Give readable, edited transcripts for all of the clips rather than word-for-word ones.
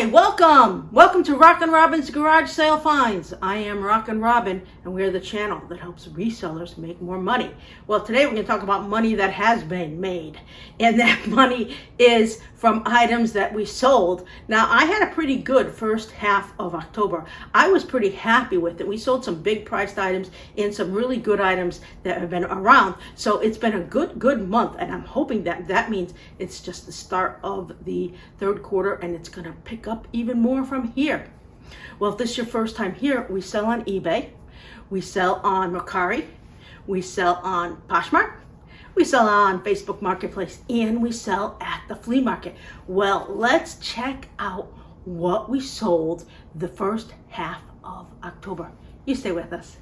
Hi, welcome to RockinRobin's Garage Sale Finds. I am RockinRobin, and we're the channel that helps resellers make more money. Well, today we're going to talk about money that has been made, and that money is from items that we sold. Now, I had a pretty good first half of October. I was pretty happy with it. We sold some big priced items and some really good items that have been around. So it's been a good month, and I'm hoping that means it's just the start of the third quarter, and it's going to pick up even more from here. Well, if this is your first time here, we sell on eBay, we sell on Mercari, we sell on Poshmark, we sell on Facebook Marketplace, and we sell at the flea market. Well, let's check out what we sold the first half of October. You stay with us.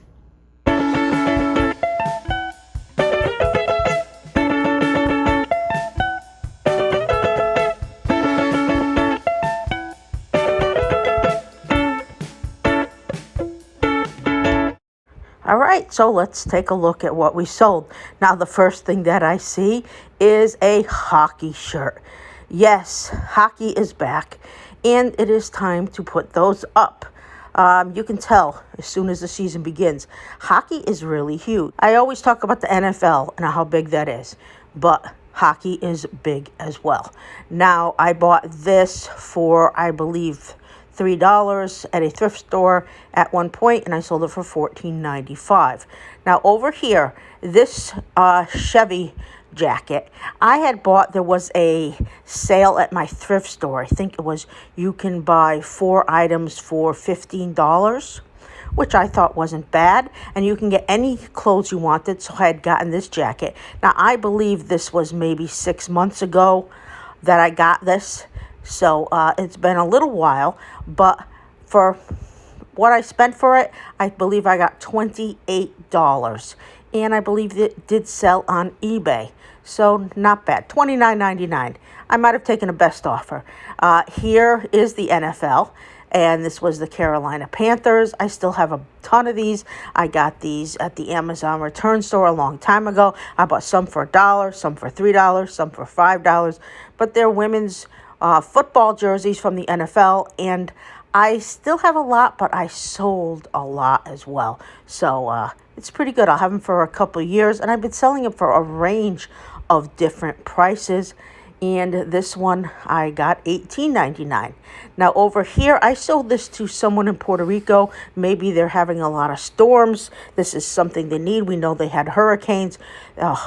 All right, so let's take a look at what we sold. Now, the first thing that I see is a hockey shirt. Yes, hockey is back, and it is time to put those up. You can tell as soon as the season begins. Hockey is really huge. I always talk about the NFL and how big that is, but hockey is big as well. Now, I bought this for, I believe, $3 at a thrift store at one point, and I sold it for $14.95. Now, over here, this Chevy Jacket, I had bought, there was a sale at my thrift store. I think it was, you can buy 4 items for $15, which I thought wasn't bad, and you can get any clothes you wanted, so I had gotten this jacket. Now, I believe this was maybe 6 months ago that I got this. So it's been a little while, but for what I spent for it, I believe I got $28. And I believe it did sell on eBay. So not bad. $29.99. I might have taken a best offer. Here is the NFL. And this was the Carolina Panthers. I still have a ton of these. I got these at the Amazon return store a long time ago. I bought some for $1, some for $3, some for $5. But they're women's football jerseys from the NFL, and I still have a lot, but I sold a lot as well. So it's pretty good. I'll have them for a couple of years, and I've been selling them for a range of different prices. And this one I got $18.99. Now over here, I sold this to someone in Puerto Rico. Maybe they're having a lot of storms. This is something they need. We know they had hurricanes.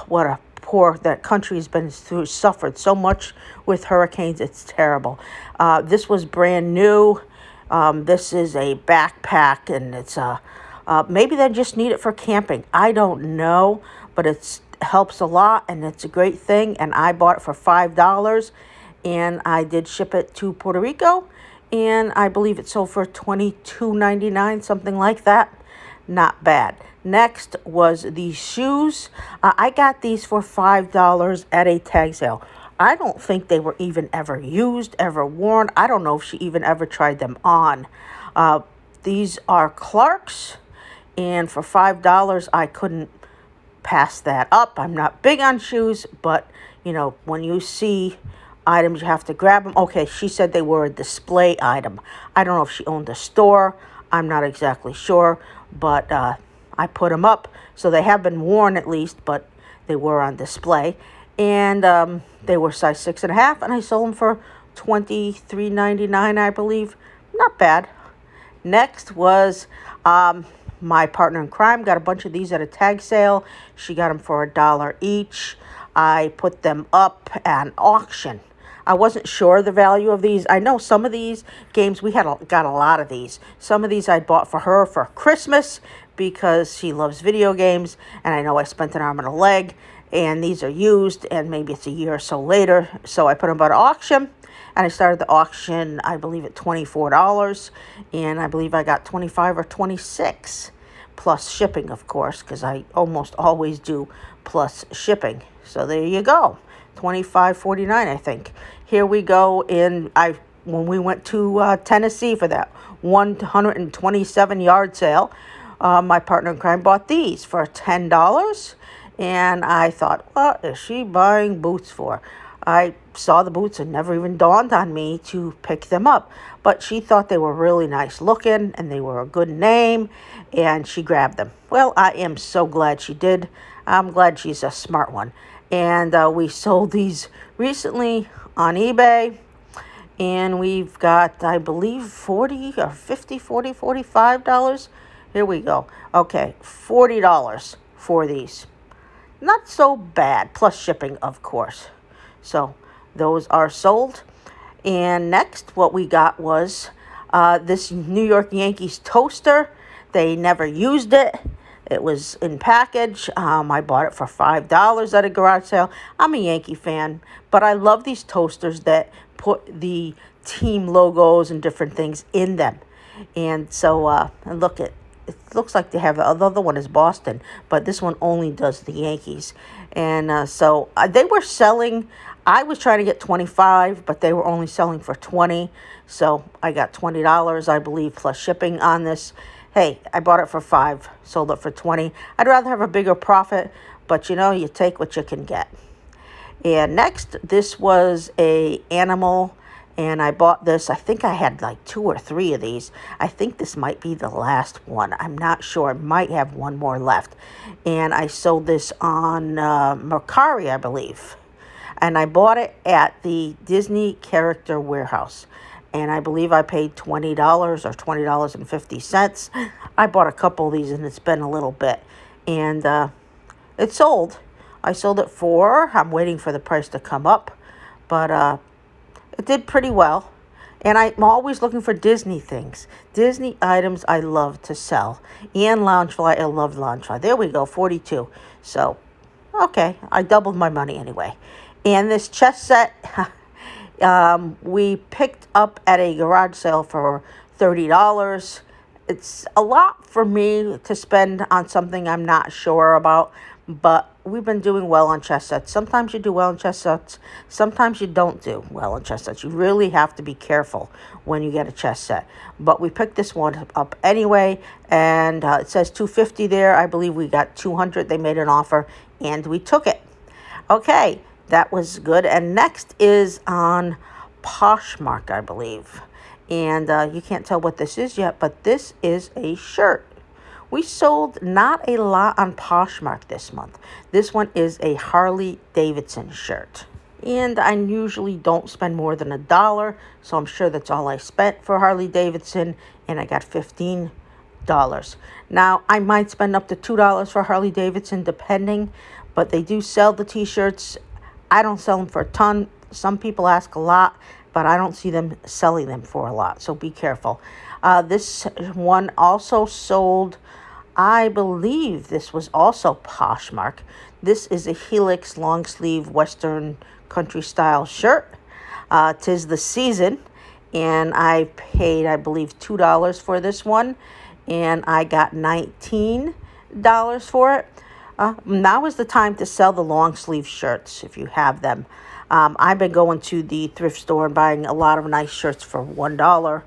What a poor, that country has been through, suffered so much with hurricanes. It's terrible. This was brand new. This is a backpack, and it's maybe they just need it for camping. I don't know, but it helps a lot, and it's a great thing. And I bought it for $5, and I did ship it to Puerto Rico, and I believe it sold for $22.99, something like that. Not bad. Next was these shoes. I got these for $5 at a tag sale. I don't think they were even ever used, ever worn. I don't know if she even ever tried them on. These are Clark's, and for $5, I couldn't pass that up. I'm not big on shoes, but, you know, when you see items, you have to grab them. Okay, she said they were a display item. I don't know if she owned a store. I'm not exactly sure, but I put them up. So they have been worn at least, but they were on display. And they were size 6.5, and I sold them for $23.99, I believe. Not bad. Next was my partner in crime got a bunch of these at a tag sale. She got them for $1 each. I put them up at an auction. I wasn't sure the value of these. I know some of these games, we got a lot of these. Some of these I bought for her for Christmas because she loves video games, and I know I spent an arm and a leg, and these are used, and maybe it's a year or so later. So I put them at auction, and I started the auction, I believe, at $24, and I believe I got 25 or 26, plus shipping, of course, because I almost always do plus shipping. So there you go. $25.49, I think. Here we go. When we went to Tennessee for that 127 yard sale, my partner in crime bought these for $10, and I thought, what is she buying boots for? I saw the boots and never even dawned on me to pick them up. But she thought they were really nice looking and they were a good name, and she grabbed them. Well, I am so glad she did. I'm glad she's a smart one. And we sold these recently on eBay, and we've got, I believe, 40 or 50, 40, $45. Here we go. Okay, $40 for these. Not so bad, plus shipping, of course. So those are sold. And next, what we got was this New York Yankees toaster. They never used it. It was in package. I bought it for $5 at a garage sale. I'm a Yankee fan, but I love these toasters that put the team logos and different things in them. And so, and look, it looks like they have, the other one is Boston, but this one only does the Yankees. And so they were selling, I was trying to get 25, but they were only selling for 20. So I got $20, I believe, plus shipping on this. Hey, I bought it for 5, sold it for 20. I'd rather have a bigger profit, but you know, you take what you can get. And next, this was a animal, and I bought this. I think I had like 2 or 3 of these. I think this might be the last one. I'm not sure. I might have one more left. And I sold this on Mercari, I believe. And I bought it at the Disney Character Warehouse. And I believe I paid $20 or $20.50. I bought a couple of these, and it's been a little bit. And it sold. I sold it for, I'm waiting for the price to come up. But it did pretty well. And I'm always looking for Disney things. Disney items I love to sell. And Loungefly, I love Loungefly. There we go, 42. So, okay, I doubled my money anyway. And this chess set, we picked up at a garage sale for $30. It's a lot for me to spend on something I'm not sure about, but we've been doing well on chess sets. Sometimes you do well on chess sets. Sometimes you don't do well on chess sets. You really have to be careful when you get a chess set. But we picked this one up anyway, and it says $250 there. I believe we got $200. They made an offer, and we took it. Okay, that was good. And next is on Poshmark, I believe. And you can't tell what this is yet, but this is a shirt. We sold not a lot on Poshmark this month. This one is a Harley Davidson shirt. And I usually don't spend more than $1, so I'm sure that's all I spent for Harley Davidson, and I got $15. Now, I might spend up to $2 for Harley Davidson, depending, but they do sell the t-shirts. I don't sell them for a ton. Some people ask a lot, but I don't see them selling them for a lot, so be careful. This one also sold, I believe this was also Poshmark. This is a Helix long sleeve Western country style shirt. 'Tis the season, and I paid, I believe, $2 for this one, and I got $19 for it. Now is the time to sell the long sleeve shirts if you have them. I've been going to the thrift store and buying a lot of nice shirts for $1.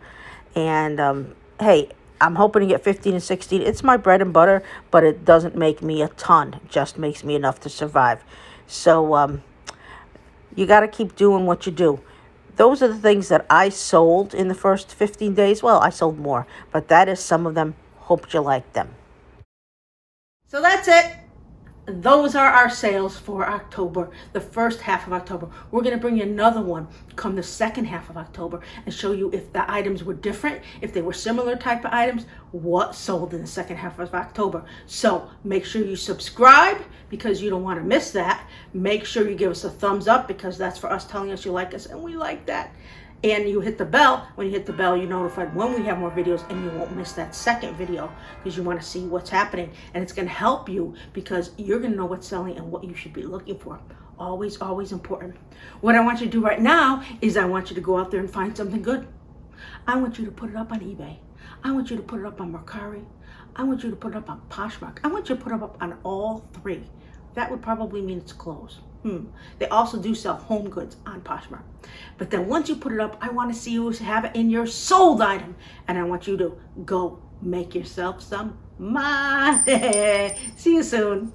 And hey, I'm hoping to get 15 and 16. It's my bread and butter, but it doesn't make me a ton. It just makes me enough to survive. So you got to keep doing what you do. Those are the things that I sold in the first 15 days. Well, I sold more, but that is some of them. Hope you like them. So that's it. Those are our sales for October, the first half of October. We're going to bring you another one come the second half of October and show you if the items were different, if they were similar type of items, what sold in the second half of October. So make sure you subscribe because you don't want to miss that. Make sure you give us a thumbs up because that's for us telling us you like us, and we like that. And you hit the bell. When you hit the bell, you're notified when we have more videos, and you won't miss that second video because you want to see what's happening. And it's going to help you because you're going to know what's selling and what you should be looking for. Always, always important. What I want you to do right now is I want you to go out there and find something good. I want you to put it up on eBay. I want you to put it up on Mercari. I want you to put it up on Poshmark. I want you to put it up on all 3. That would probably mean it's closed. They also do sell home goods on Poshmark. But then once you put it up, I want to see you have it in your sold item. And I want you to go make yourself some money. See you soon.